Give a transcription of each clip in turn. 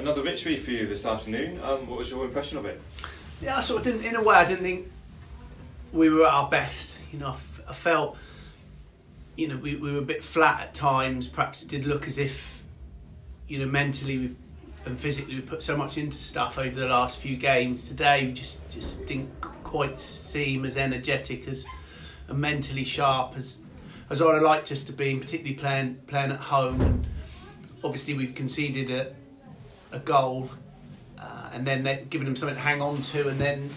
Another victory for you this afternoon. What was your impression of it? Yeah, I sort of didn't. In a way, I didn't think we were at our best. I felt, we were a bit flat at times. Perhaps it did look as if, mentally and physically we put so much into stuff over the last few games. Today we just didn't quite seem as energetic and mentally sharp as I'd have liked us to be, and particularly playing at home. And obviously we've conceded a goal, and then they've given them something to hang on to, and then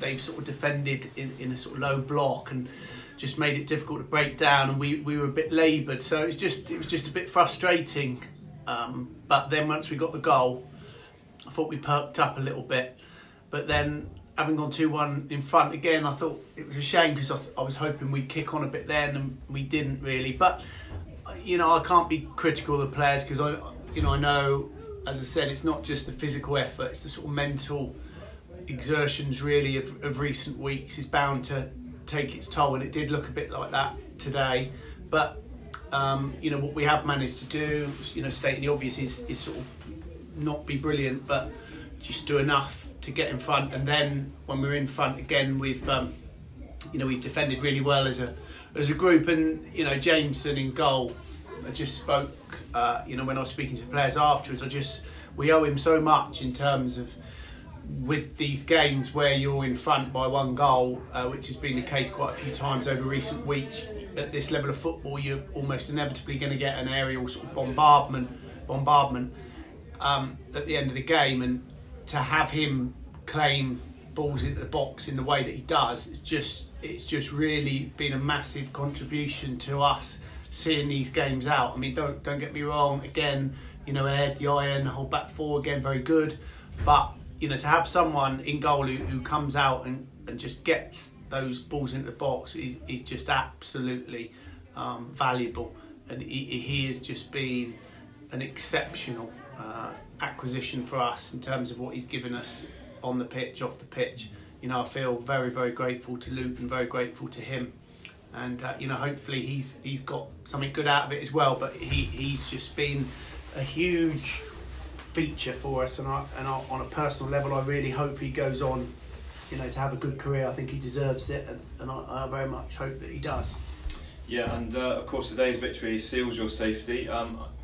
they've sort of defended in a sort of low block and just made it difficult to break down, and we were a bit laboured, so it was just a bit frustrating. But then once we got the goal, I thought we perked up a little bit. But then having gone 2-1 in front again, I thought it was a shame because I was hoping we'd kick on a bit then, and we didn't really. But I can't be critical of the players because I know, as I said, it's not just the physical effort; it's the sort of mental exertions really of recent weeks is bound to take its toll, and it did look a bit like that today. But what we have managed to do, stating the obvious, is sort of not be brilliant, but just do enough to get in front. And then when we're in front again, we've defended really well as a group. And Jameson in goal, I just spoke. When I was speaking to players afterwards, we owe him so much in terms of with these games where you're in front by one goal, which has been the case quite a few times over recent weeks. At this level of football, you're almost inevitably going to get an aerial sort of bombardment at the end of the game, and to have him claim balls into the box in the way that he does, it's just really been a massive contribution to us seeing these games out. I mean, don't get me wrong. Again, Ed, Ryan, the whole back four again very good, but to have someone in goal who comes out and just gets those balls into the box is just absolutely valuable, and he has just been an exceptional acquisition for us in terms of what he's given us on the pitch, off the pitch. I feel very, very grateful to Luke and very grateful to him, and hopefully he's got something good out of it as well. But he's just been a huge feature for us, and on a personal level, I really hope he goes on to have a good career. I think he deserves it, and I very much hope that he does. Yeah, and of course today's victory seals your safety.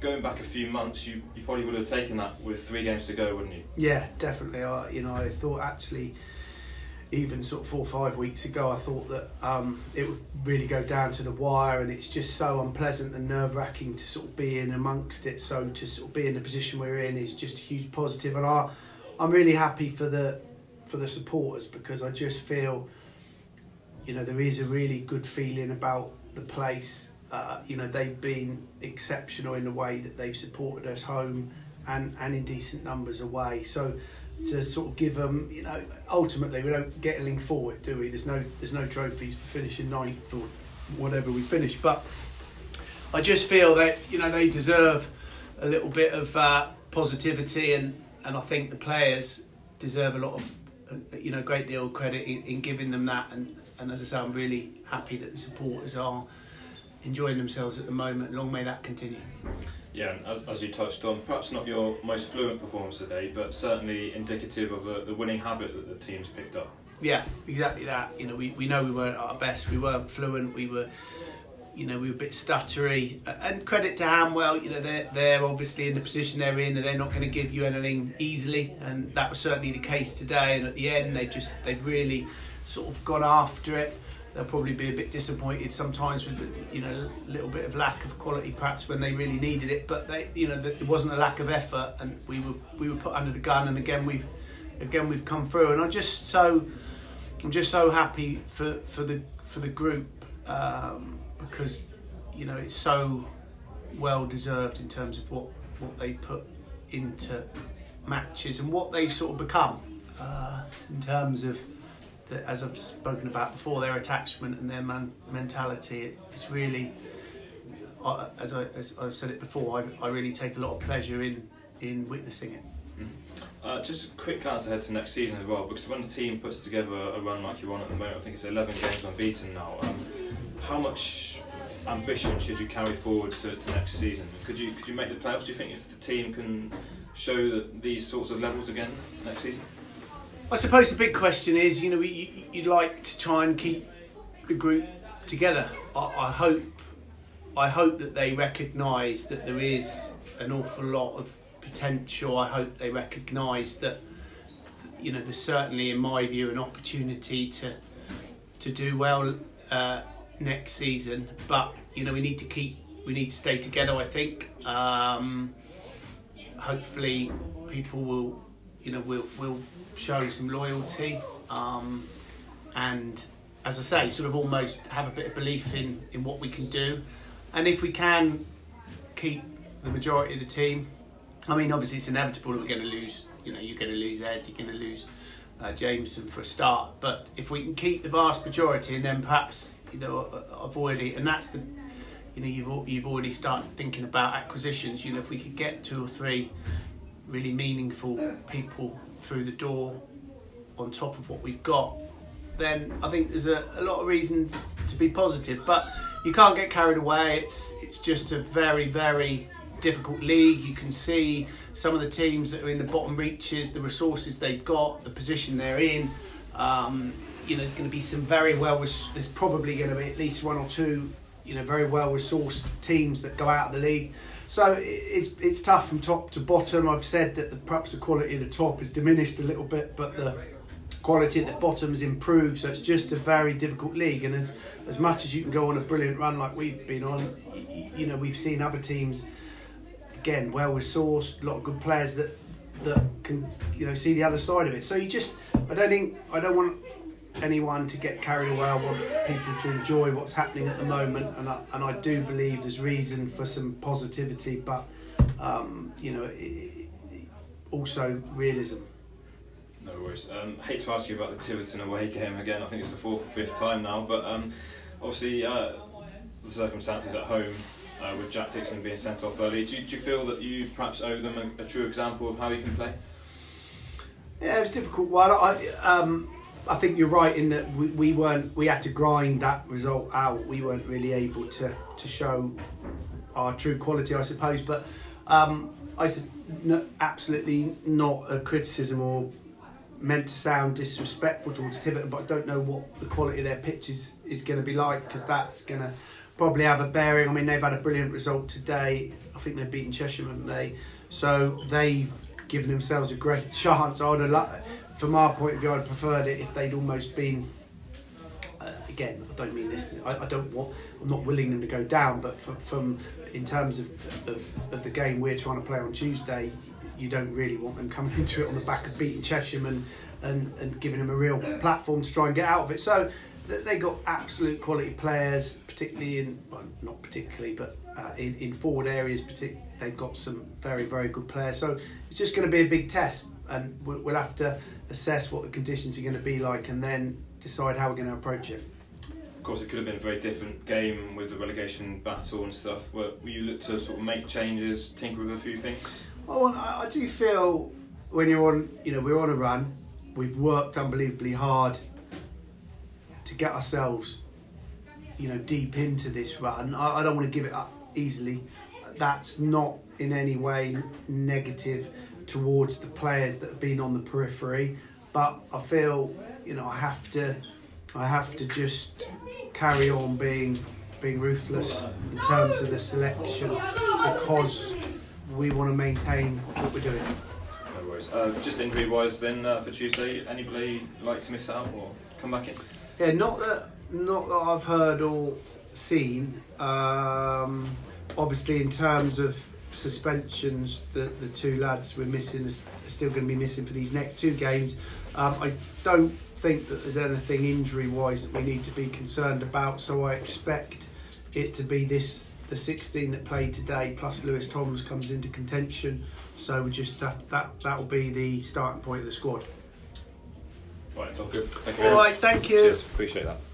Going back a few months, you probably would have taken that with 3 games to go, wouldn't you? Yeah, definitely. I thought actually, even sort of 4 or 5 weeks ago, I thought that it would really go down to the wire, and it's just so unpleasant and nerve-wracking to sort of be in amongst it. So to sort of be in the position we're in is just a huge positive, and I'm really happy for the supporters, because I just feel there is a really good feeling about the place. They've been exceptional in the way that they've supported us home and in decent numbers away. So to sort of give them, ultimately we don't get anything for it, do we? There's no trophies for finishing 9th or whatever we finish, but I just feel that they deserve a little bit of positivity, and I think the players deserve a lot of great deal of credit in giving them that, and as I say, I'm really happy that the supporters are enjoying themselves at the moment. Long may that continue. Yeah, and as you touched on, perhaps not your most fluent performance today, but certainly indicative of the winning habit that the team's picked up. Yeah, exactly that. We know we weren't at our best. We weren't fluent. We were a bit stuttery. And credit to Hanwell. They're obviously in the position they're in, and they're not going to give you anything easily. And that was certainly the case today. And at the end, they've really sort of gone after it. They'll probably be a bit disappointed sometimes with a little bit of lack of quality perhaps when they really needed it, but it wasn't a lack of effort, and we were put under the gun, and again we've come through, and I'm just so happy for the group, because it's so well deserved in terms of what they put into matches and what they've sort of become in terms of, as I've spoken about before, their attachment and their mentality. It's really, as I've said it before, I really take a lot of pleasure in witnessing it. Just a quick glance ahead to next season as well, because when the team puts together a run like you're on at the moment, I think it's 11 games unbeaten now. How much ambition should you carry forward to next season? Could you make the playoffs? Do you think if the team can show these sorts of levels again next season? I suppose the big question is, you'd like to try and keep the group together. I hope that they recognise that there is an awful lot of potential. I hope they recognise that, there's certainly, in my view, an opportunity to do well next season. But we need to stay together, I think. Hopefully, people will show some loyalty, and, as I say, sort of almost have a bit of belief in what we can do. And if we can keep the majority of the team, I mean, obviously it's inevitable that we're going to lose. You're going to lose Ed, you're going to lose Jameson for a start. But if we can keep the vast majority, and then perhaps I've already, and that's the, you've already started thinking about acquisitions. If we could get 2 or 3 really meaningful people through the door on top of what we've got, then I think there's a lot of reasons to be positive. But you can't get carried away. It's just a very, very difficult league. You can see some of the teams that are in the bottom reaches, the resources they've got, the position they're in. There's going to be some there's probably going to be at least 1 or 2, very well resourced teams that go out of the league. So it's tough from top to bottom. I've said that perhaps the quality of the top has diminished a little bit, but the quality at the bottom has improved. So it's just a very difficult league. And as much as you can go on a brilliant run like we've been on, we've seen other teams, again, well resourced, a lot of good players that can see the other side of it. So I don't want anyone to get carried away. I want people to enjoy what's happening at the moment, and I do believe there's reason for some positivity, but also realism. No worries. Hate to ask you about the Tiverton away game again. I think it's the 4th or 5th time now, but obviously the circumstances at home, with Jack Dixon being sent off early, do you feel that you perhaps owe them a true example of how you can play? Yeah, it was a difficult one. I think you're right in that we had to grind that result out. We weren't really able to show our true quality, I suppose. But I said absolutely not a criticism or meant to sound disrespectful towards Tiverton, but I don't know what the quality of their pitch is going to be like, because that's going to probably have a bearing. I mean, they've had a brilliant result today. I think they've beaten Cheshire, haven't they? So they've given themselves a great chance. From our point of view, I'd preferred it if they'd almost been. Again, I don't mean this. I'm not willing them to go down, but from in terms of the game we're trying to play on Tuesday, you don't really want them coming into it on the back of beating Cheshire and giving them a real platform to try and get out of it. So they got absolute quality players, particularly in forward areas. They've got some very, very good players. So it's just going to be a big test, and we'll have to assess what the conditions are going to be like, and then decide how we're going to approach it. Of course, it could have been a very different game with the relegation battle and stuff. Will you look to sort of make changes, tinker with a few things? Well, I do feel when you're on, we're on a run. We've worked unbelievably hard to get ourselves, deep into this run. I don't want to give it up easily. That's not in any way negative towards the players that have been on the periphery, but I feel, I have to just carry on being ruthless in terms of the selection, because we want to maintain what we're doing. No worries. Just injury-wise, then for Tuesday, anybody like to miss out or come back in? Yeah, not that I've heard or seen. Obviously, in terms of suspensions, the 2 lads we're missing are still going to be missing for these next 2 games. I don't think that there's anything injury-wise that we need to be concerned about, so I expect it to be the 16 that played today plus Lewis Toms comes into contention, so we just that will be the starting point of the squad. Right, it's all good. Thank you. All right, thank you. Cheers, appreciate that.